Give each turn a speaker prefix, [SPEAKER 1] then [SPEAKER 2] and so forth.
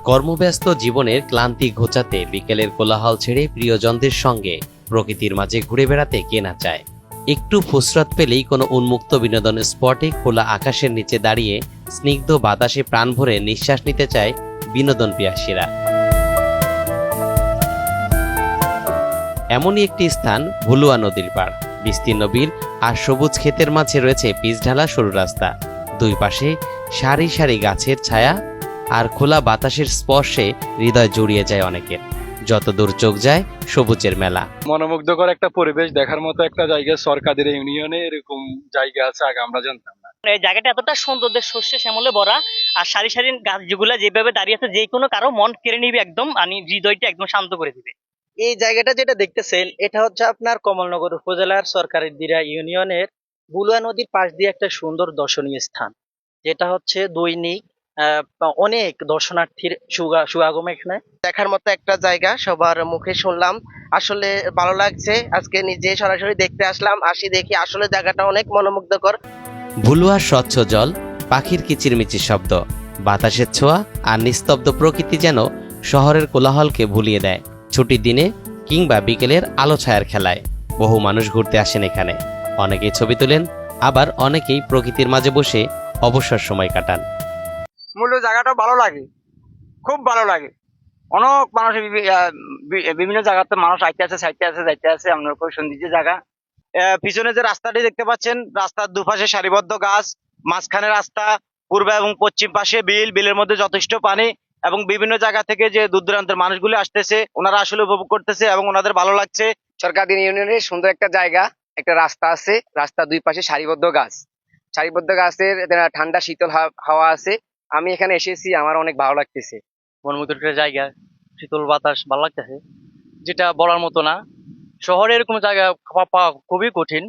[SPEAKER 1] কর্মব্যস্ত জীবনের ক্লান্তি ঘোচাতে বিকেলের কোলাহল ছেড়ে প্রিয়জনদের সঙ্গে প্রকৃতির মাঝে ঘুরে বেড়াতে কে না চায়। একটু ফুসরত পেলেই কোনো উন্মুক্ত বিনোদন স্পটে খোলা আকাশের নিচে দাঁড়িয়ে স্নিগ্ধ বাতাসে প্রাণ ভরে নিঃশ্বাস নিতে চায় বিনোদন পিয়াসীরা। এমনই একটি স্থান ভুলুয়া নদীর পাড়। বিস্তীর্ণ বিল আর সবুজ ক্ষেতের মাঝে রয়েছে পিচঢালা সরু রাস্তা। দুই পাশে সারি সারি গাছের ছায়া আর খোলা বাতাসের স্পর্শে হৃদয় জুড়িয়ে যায় অনেকের। যত দূর চোখ যায় সবুজের মেলা।
[SPEAKER 2] মনোমুগ্ধকর একটা পরিবেশ দেখার মতো একটা জায়গা। সরকারের ইউনিয়নে এরকম জায়গা আছে, আগে আমরা জানতাম না।
[SPEAKER 3] এই জায়গাটা এতটা সুন্দর, শস্যে শ্যামলে ভরা, আর সারি সারি গাছ যেগুলা যেভাবে দাঁড়িয়ে আছে, যে কোনো কারো মন কেড়ে নিবে একদম, হৃদয়টা একদম শান্ত করে দিবে। এই জায়গাটা যেটা দেখতেছেন, এটা হচ্ছে আপনার কমলনগর উপজেলার সরকারের দিরা ইউনিয়নের বুলুয়া নদীর পাশ দিয়ে একটা সুন্দর দর্শনীয় স্থান, যেটা হচ্ছে দৈনিক অনেক দর্শনার্থীর সুআগম এখানে।
[SPEAKER 4] দেখার মতো একটা জায়গা, সবার মুখে শুনলাম, আসলে ভালো লাগছে। আজকে নিজে সরাসরি দেখতে আসলাম, আসি দেখি আসলে জায়গাটা অনেক মনোমুগ্ধকর।
[SPEAKER 1] ভুলুয়ার স্বচ্ছ জল, পাখির কিচিরমিচির শব্দ, বাতাসের ছোঁয়া আর নিস্তব্ধ প্রকৃতি যেন শহরের কোলাহলকে ভুলিয়ে দেয়। ছুটির দিনে কিংবা বিকেলের আলো ছায়ার খেলায় বহু মানুষ ঘুরতে আসেন এখানে। অনেকেই ছবি তোলেন, আবার অনেকেই প্রকৃতির মাঝে বসে অবসর সময় কাটান।
[SPEAKER 5] মূল্য জায়গাটা ভালো লাগে, খুব ভালো লাগে। অনেক মানুষ বিভিন্ন জায়গাতে মানুষ আইতে আছে, সাইতে আছে, যাইতে আছে। আপনার খুব সৌন্দর্য জায়গা। পিছনে যে রাস্তাটি দেখতে পাচ্ছেন, রাস্তার দুপাশে সারিবদ্ধ গাছ, মাঝখানে রাস্তা, পূর্ব এবং পশ্চিম পাশে বিল, বিলের মধ্যে যথেষ্ট পানি, এবং বিভিন্ন জায়গা থেকে যে দূর দূরান্তের মানুষগুলি আসতেছে, ওনারা আসলে উপভোগ করতেছে এবং ওনাদের ভালো লাগছে।
[SPEAKER 4] সরকারি ইউনিয়নের সুন্দর একটা জায়গা, একটা রাস্তা আছে, রাস্তার দুই পাশে সারিবদ্ধ গাছ, সারিবদ্ধ গাছের ঠান্ডা শীতল হাওয়া আছে। আমি এখানে এসেছি, আমার অনেক ভালো লাগতেছে।
[SPEAKER 3] মনমুগ্ধকর একটা জায়গা, শীতল বাতাস ভালো লাগতেছে, যেটা বলার মতো না। শহরে এরকম জায়গা পাওয়া খুবই কঠিন।